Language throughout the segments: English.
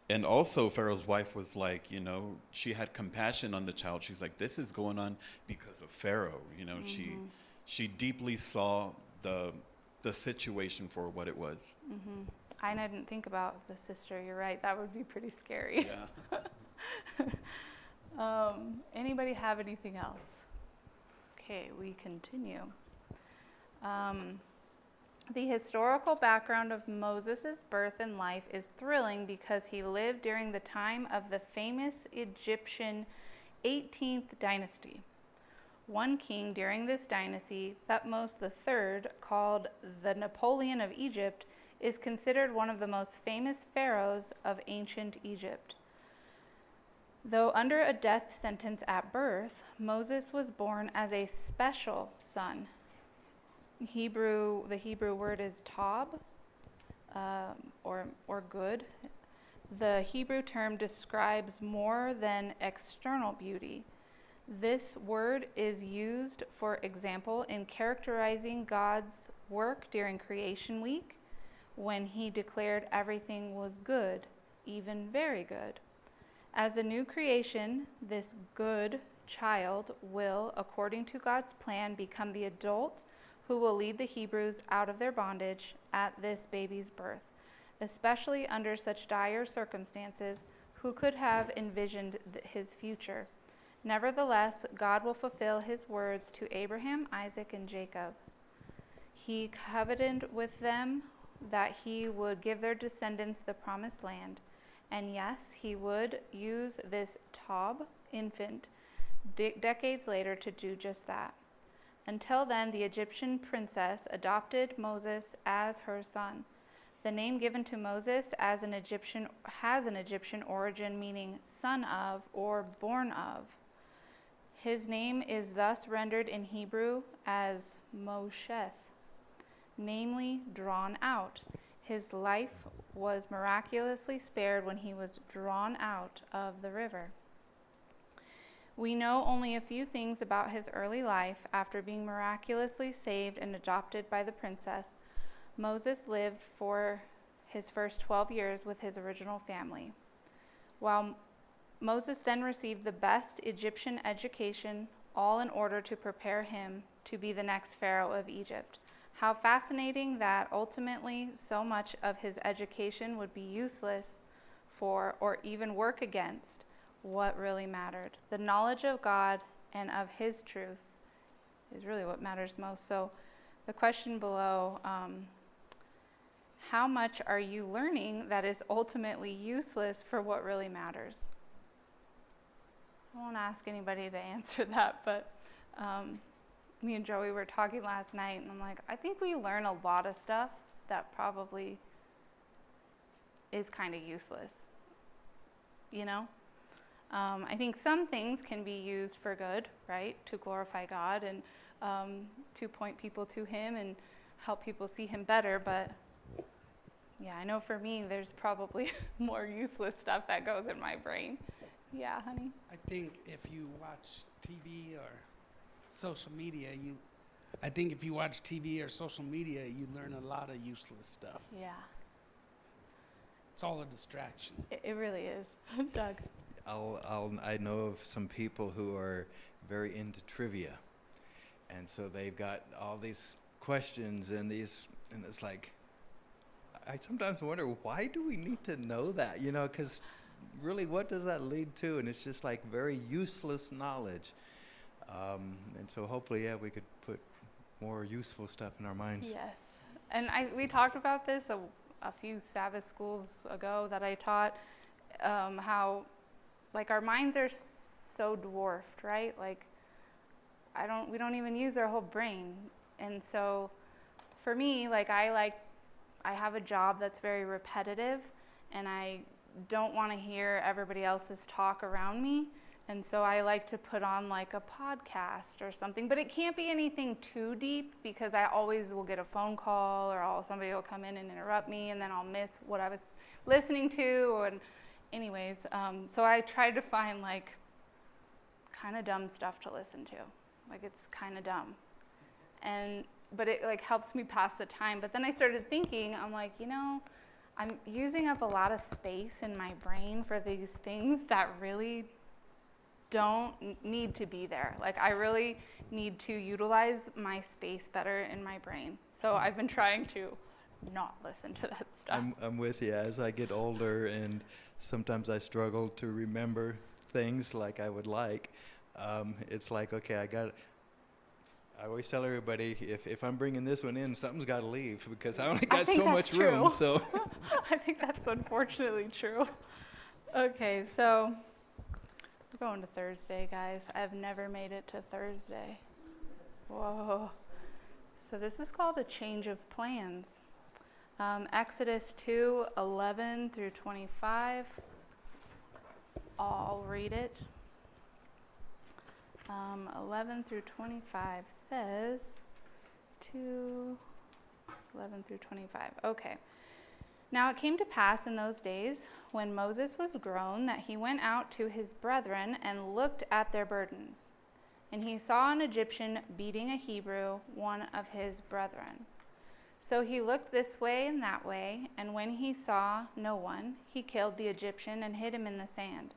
And also, Pharaoh's wife was like, she had compassion on the child. She's like, this is going on because of Pharaoh. Mm-hmm. She deeply saw the the situation for what it was. Mm-hmm. I didn't think about the sister. You're right. That would be pretty scary. Yeah. Anybody have anything else? Okay, we continue. Um, the historical background of Moses' birth and life is thrilling because he lived during the time of the famous Egyptian 18th dynasty. One king during this dynasty, Thutmose III, called the Napoleon of Egypt, is considered one of the most famous pharaohs of ancient Egypt. Though under a death sentence at birth, Moses was born as a special son. The Hebrew word is tab, or good. The Hebrew term describes more than external beauty. This word is used, for example, in characterizing God's work during creation week, when he declared everything was good, even very good. As a new creation, this good child will, according to God's plan, become the adult who will lead the Hebrews out of their bondage at this baby's birth. Especially under such dire circumstances, who could have envisioned his future? Nevertheless, God will fulfill his words to Abraham, Isaac, and Jacob. He covenanted with them that he would give their descendants the promised land. And yes, he would use this Tob infant decades later to do just that. Until then, the Egyptian princess adopted Moses as her son. The name given to Moses has an Egyptian origin, meaning son of or born of. His name is thus rendered in Hebrew as Mosheth, namely drawn out. His life was miraculously spared when he was drawn out of the river. We know only a few things about his early life. After being miraculously saved and adopted by the princess, Moses lived for his first 12 years with his original family. While Moses then received the best Egyptian education, all in order to prepare him to be the next Pharaoh of Egypt. How fascinating that ultimately so much of his education would be useless for, or even work against, what really mattered. The knowledge of God and of his truth is really what matters most. So the question below, how much are you learning that is ultimately useless for what really matters? I won't ask anybody to answer that, but me and Joey were talking last night, and I'm like, I think we learn a lot of stuff that probably is kind of useless, I think some things can be used for good, right, to glorify God and to point people to him and help people see him better, but yeah, I know for me there's probably more useless stuff that goes in my brain. Yeah, honey? I think if you watch TV or social media, you learn a lot of useless stuff. Yeah, It's all a distraction. it really is. Doug? I know of some people who are very into trivia, and so they've got all these questions and it's like, I sometimes wonder, why do we need to know that? Because really, what does that lead to? And it's just like very useless knowledge. And so hopefully, we could put more useful stuff in our minds. Yes. And we talked about this a few Sabbath schools ago that I taught, how, like, our minds are so dwarfed, right? Like, we don't even use our whole brain. And so, for me, like, I have a job that's very repetitive, and I don't want to hear everybody else's talk around me. And so I like to put on like a podcast or something, but it can't be anything too deep because I always will get a phone call or somebody will come in and interrupt me, and then I'll miss what I was listening to. And anyways, so I tried to find like kind of dumb stuff to listen to. Like, it's kind of dumb. But it like helps me pass the time. But then I started thinking, I'm like, I'm using up a lot of space in my brain for these things that really don't need to be there. Like, I really need to utilize my space better in my brain. So I've been trying to not listen to that stuff. I'm with you. As I get older, and sometimes I struggle to remember things like I would like. It's like, okay, I always tell everybody, if I'm bringing this one in, something's got to leave, because I only I got think so much that's room. true. So I think that's unfortunately true. Okay, so we're going to Thursday, guys. I've never made it to Thursday. Whoa. So this is called a change of plans. Exodus 2:11 through 25. I'll read it. 11 through 25 says 2:11 through 25. Okay. Now it came to pass in those days, when Moses was grown, that he went out to his brethren and looked at their burdens. And he saw an Egyptian beating a Hebrew, one of his brethren. So he looked this way and that way, and when he saw no one, he killed the Egyptian and hid him in the sand.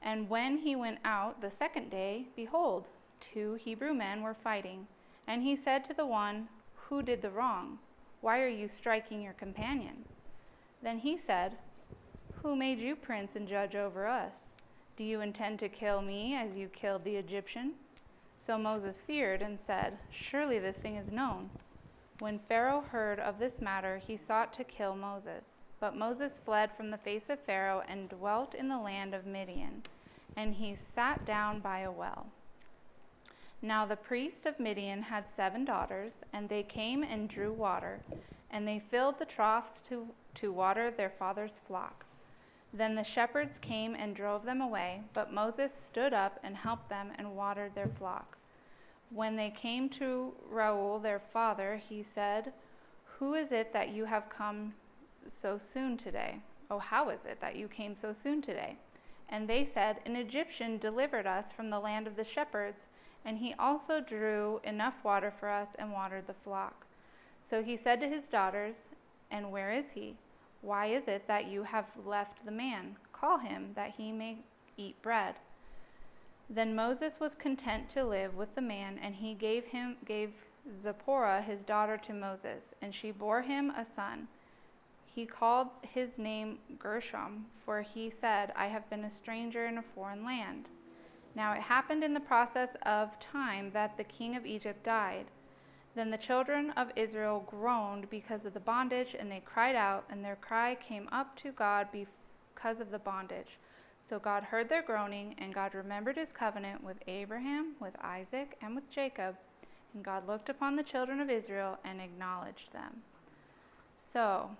And when he went out the second day, behold, 2 Hebrew men were fighting. And he said to the one, "Who did the wrong? Why are you striking your companion?" Then he said, "Who made you prince and judge over us? Do you intend to kill me as you killed the Egyptian?" So Moses feared and said, "Surely this thing is known." When Pharaoh heard of this matter, he sought to kill Moses. But Moses fled from the face of Pharaoh and dwelt in the land of Midian, and he sat down by a well. Now the priest of Midian had 7 daughters, and they came and drew water, and they filled the troughs to water their father's flock. Then the shepherds came and drove them away, but Moses stood up and helped them and watered their flock. When they came to Reuel their father, he said, "Who is it that you have come so soon today? Oh, how is it that you came so soon today?" And they said, "An Egyptian delivered us from the land of the shepherds, and he also drew enough water for us and watered the flock." So he said to his daughters, "And where is he? Why is it that you have left the man? Call him, that he may eat bread." Then Moses was content to live with the man, and he gave Zipporah his daughter to Moses, and she bore him a son. He called his name Gershom, for he said, "I have been a stranger in a foreign land." Now it happened in the process of time that the king of Egypt died. Then the children of Israel groaned because of the bondage, and they cried out, and their cry came up to God because of the bondage. So God heard their groaning, and God remembered his covenant with Abraham, with Isaac, and with Jacob. And God looked upon the children of Israel and acknowledged them. So,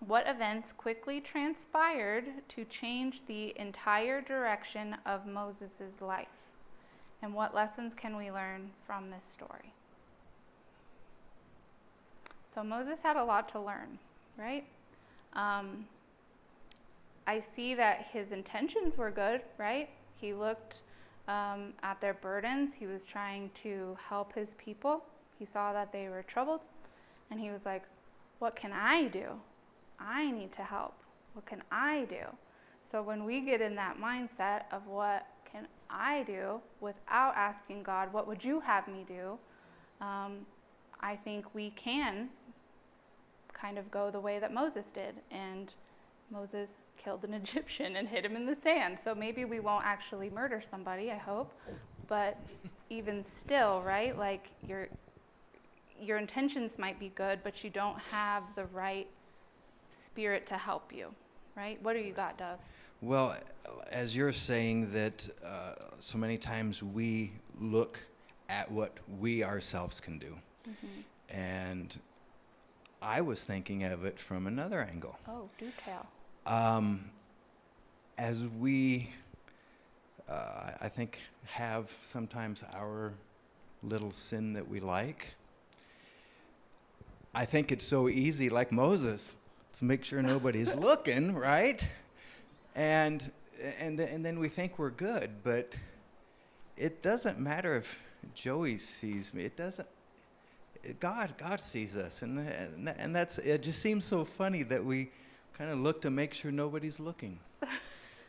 what events quickly transpired to change the entire direction of Moses' life? And what lessons can we learn from this story? So Moses had a lot to learn, right? I see that his intentions were good, right? He looked at their burdens. He was trying to help his people. He saw that they were troubled, and he was like, "What can I do? I need to help. What can I do?" So when we get in that mindset of what can I do without asking God, "What would you have me do?" I think we can kind of go the way that Moses did, and Moses killed an Egyptian and hid him in the sand. So maybe we won't actually murder somebody, I hope. But even still, right? Like your intentions might be good, but you don't have the right spirit to help you, right? What do you got, Doug? Well, as you're saying that so many times we look at what we ourselves can do. Mm-hmm. And I was thinking of it from another angle. Oh, do tell. As we, I think, have sometimes our little sin that we like, I think it's so easy, like Moses, to make sure nobody's looking, right? And then we think we're good, but it doesn't matter if Joey sees me. It doesn't. God sees us, and that's, it just seems so funny that we kind of look to make sure nobody's looking.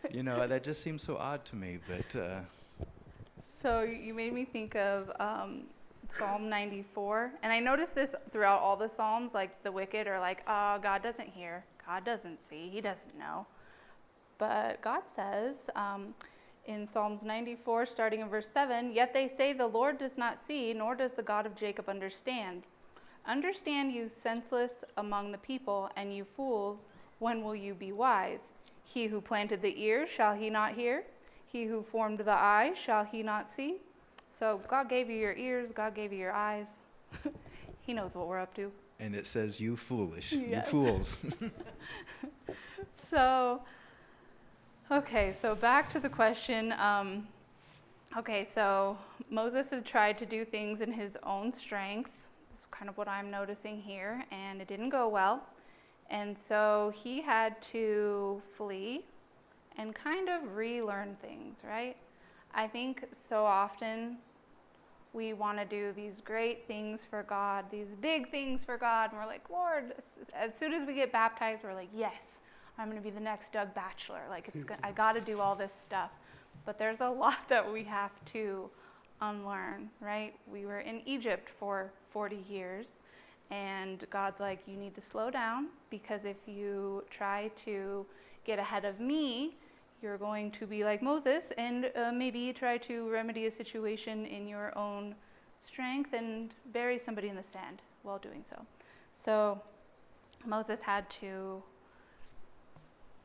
That just seems so odd to me, but So you made me think of Psalm 94. And I noticed this throughout all the Psalms, like the wicked are like, oh, God doesn't hear, God doesn't see, he doesn't know. But God says in Psalms 94, starting in verse 7, yet they say the Lord does not see, nor does the God of Jacob understand. Understand, you senseless among the people, and you fools, when will you be wise? He who planted the ear, shall he not hear? He who formed the eye, shall he not see? So God gave you your ears, God gave you your eyes. He knows what we're up to. and it says, "You foolish, you Yes. fools." So, okay, so back to the question. Okay, so Moses had tried to do things in his own strength. That's kind of what I'm noticing here, and it didn't go well. And so he had to flee and kind of relearn things, right? I think so often we want to do these great things for God, these big things for God, and we're like, Lord, as soon as we get baptized, we're like, yes, I'm going to be the next Doug Batchelor. Like, I got to do all this stuff. But there's a lot that we have to unlearn, right? We were in Egypt for 40 years, and God's like, you need to slow down, because if you try to get ahead of me, you're going to be like Moses and maybe try to remedy a situation in your own strength and bury somebody in the sand while doing so. So Moses had to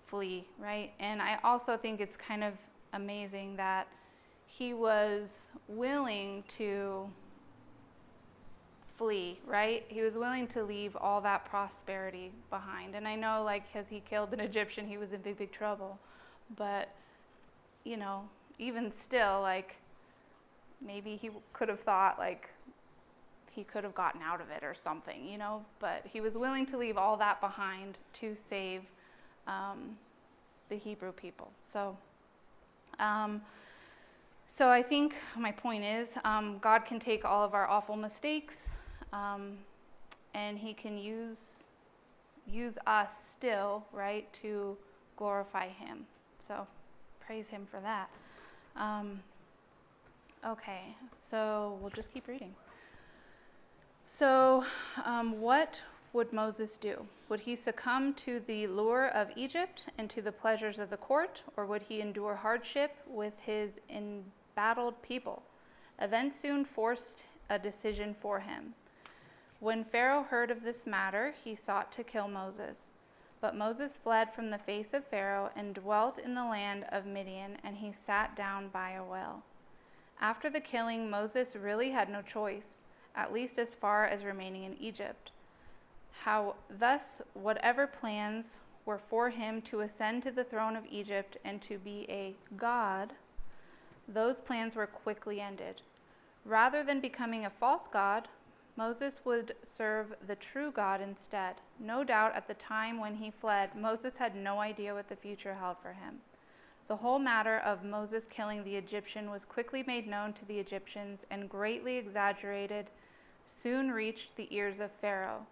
flee, right? And I also think it's kind of amazing that he was willing to flee, right? He was willing to leave all that prosperity behind. And I know, like, because he killed an Egyptian, he was in big, big trouble. But, even still, like, maybe he could have thought, like, he could have gotten out of it or something, But he was willing to leave all that behind to save the Hebrew people. So I think my point is, God can take all of our awful mistakes, and he can use us still, right, to glorify him. So praise him for that. Okay, so we'll just keep reading. So what would Moses do? Would he succumb to the lure of Egypt and to the pleasures of the court, or would he endure hardship with his embattled people? Events soon forced a decision for him. When Pharaoh heard of this matter, he sought to kill Moses. But Moses fled from the face of Pharaoh and dwelt in the land of Midian, and he sat down by a well. After the killing, Moses really had no choice, at least as far as remaining in Egypt. Thus, whatever plans were for him to ascend to the throne of Egypt and to be a god, those plans were quickly ended. Rather than becoming a false god, Moses would serve the true God instead. No doubt at the time when he fled, Moses had no idea what the future held for him. The whole matter of Moses killing the Egyptian was quickly made known to the Egyptians, and greatly exaggerated soon reached the ears of Pharaoh.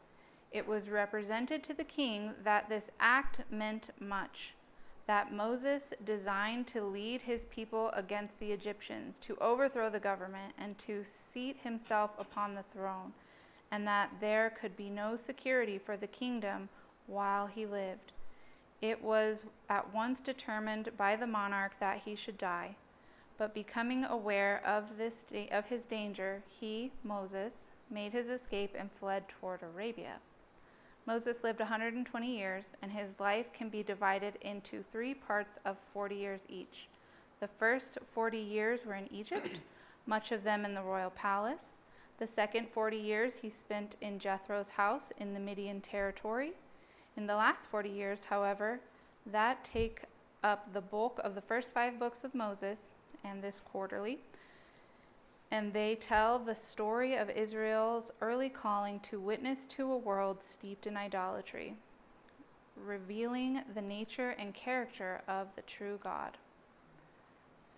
It was represented to the king that this act meant much, that Moses designed to lead his people against the Egyptians, to overthrow the government, and to seat himself upon the throne, and that there could be no security for the kingdom while he lived. It was at once determined by the monarch that he should die. But becoming aware of his danger, he, Moses, made his escape and fled toward Arabia. Moses lived 120 years, and his life can be divided into 3 parts of 40 years each. The first 40 years were in Egypt, much of them in the royal palace. The second 40 years he spent in Jethro's house in the Midian territory. In the last 40 years, however, that take up the bulk of the first 5 books of Moses, and this quarterly, and they tell the story of Israel's early calling to witness to a world steeped in idolatry, revealing the nature and character of the true God.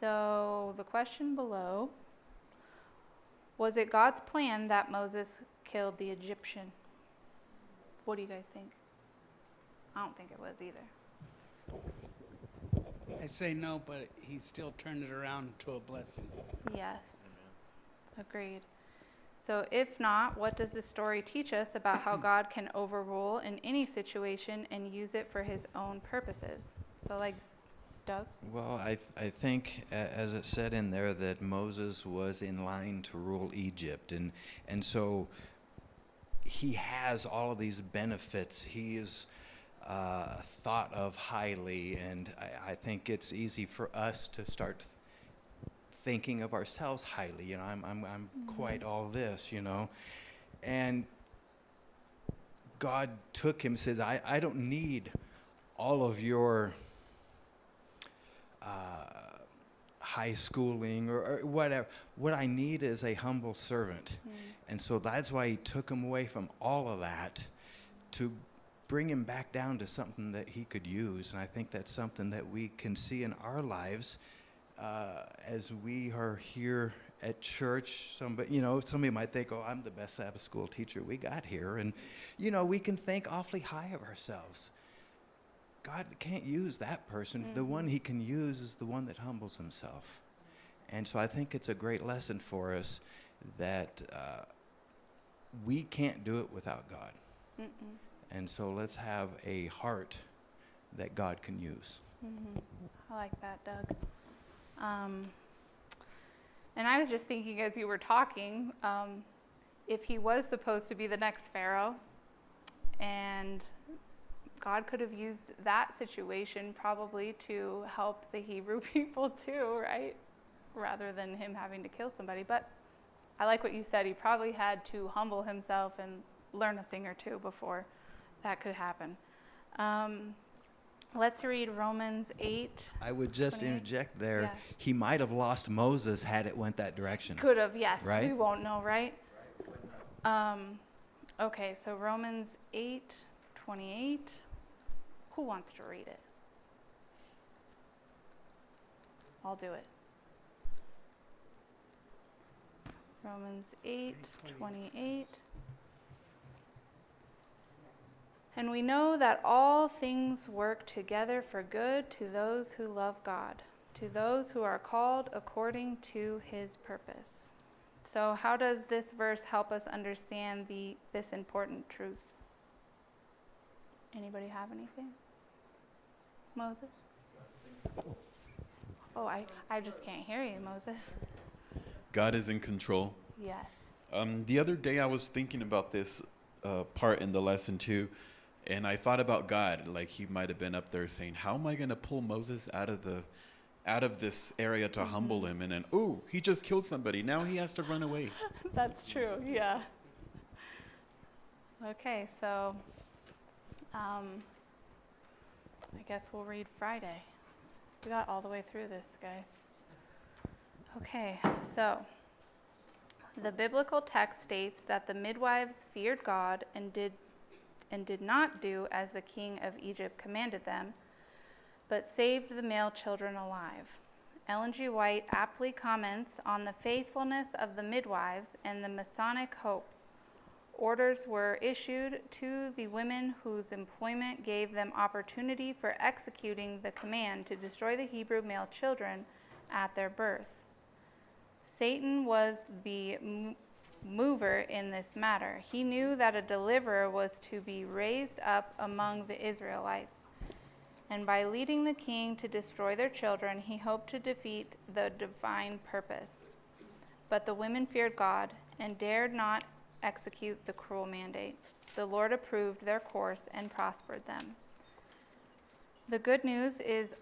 So the question below, Was it God's plan that Moses killed the Egyptian? What do you guys think? I don't think it was either. I say no, but he still turned it around to a blessing. Yes. Agreed. So if not, what does this story teach us about how God can overrule in any situation and use it for his own purposes? So like, Doug? Well, I think, as it said in there, that Moses was in line to rule Egypt. And so he has all of these benefits. He is thought of highly. And I think it's easy for us to start thinking of ourselves highly. You know, I'm quite all this, you know. And God took him, says, I don't need all of your high schooling or whatever. What I need is a humble servant. And so that's why he took him away from all of that to bring him back down to something that he could use. And I think that's something that we can see in our lives as we are here at church. Somebody might think, oh, I'm the best Sabbath school teacher we got here. And, you know, we can think awfully high of ourselves. God can't use that person. The one he can use is the one that humbles himself. And so I think it's a great lesson for us that we can't do it without God. And so let's have a heart that God can use. I like that, Doug. And I was just thinking as you were talking, if he was supposed to be the next Pharaoh, and God could have used that situation probably to help the Hebrew people too, right? Rather than him having to kill somebody. But I like what you said. He probably had to humble himself and learn a thing or two before that could happen. Let's read Romans 8. I would just 28. interject there. Yeah. He might have lost Moses had it went that direction. Could have, yes. Right? We won't know, right? Okay, so Romans 8:28. Who wants to read it? I'll do it. Romans 8:28. And we know that all things work together for good to those who love God, to those who are called according to his purpose. So how does this verse help us understand this important truth? Anybody have anything? Moses? Oh, I just can't hear you, Moses. God is in control. Yes. The other day I was thinking about this part in the lesson too, and I thought about God, like he might have been up there saying, how am I going to pull Moses out of this area to humble him? And then, oh, he just killed somebody. Now he has to run away. That's true, yeah. Okay, so I guess we'll read Friday. We got all the way through this, guys. Okay, so the biblical text states that the midwives feared God and did not do as the king of Egypt commanded them, but saved the male children alive. Ellen G. White aptly comments on the faithfulness of the midwives and the Masonic hope. Orders were issued to the women whose employment gave them opportunity for executing the command to destroy the Hebrew male children at their birth. Satan was the mover in this matter. He knew that a deliverer was to be raised up among the Israelites, and by leading the king to destroy their children, he hoped to defeat the divine purpose. But the women feared God and dared not execute the cruel mandate. The Lord approved their course and prospered them. The good news is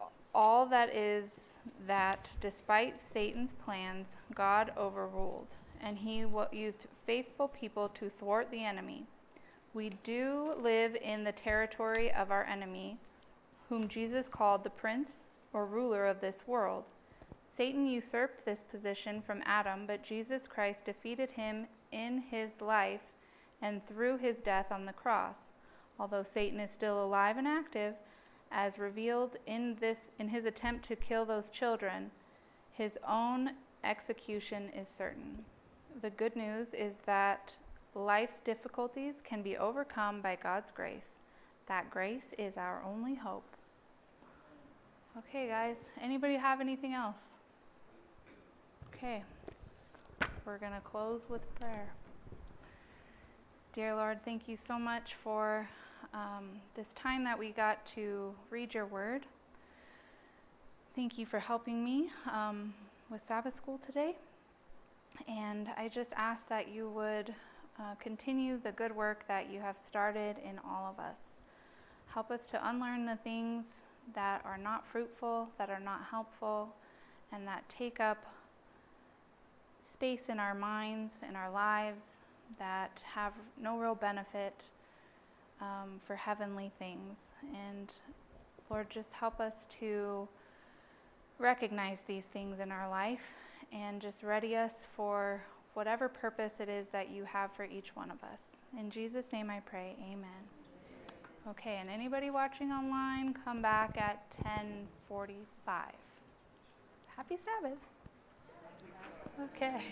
that despite Satan's plans, God overruled, and he used faithful people to thwart the enemy. We do live in the territory of our enemy, whom Jesus called the prince or ruler of this world. Satan usurped this position from Adam, but Jesus Christ defeated him in his life and through his death on the cross. Although Satan is still alive and active, as revealed in his attempt to kill those children, his own execution is certain. The good news is that life's difficulties can be overcome by God's grace. That grace is our only hope. Okay, guys, anybody have anything else? Okay, we're going to close with prayer. Dear Lord, thank you so much for this time that we got to read your word. Thank you for helping me with Sabbath School today. And I just ask that you would continue the good work that you have started in all of us. Help us to unlearn the things that are not fruitful, that are not helpful, and that take up space in our minds, in our lives, that have no real benefit for heavenly things. And Lord, just help us to recognize these things in our life and just ready us for whatever purpose it is that you have for each one of us. In Jesus' name I pray, amen. Okay, and anybody watching online, come back at 10:45. Happy Sabbath. Okay.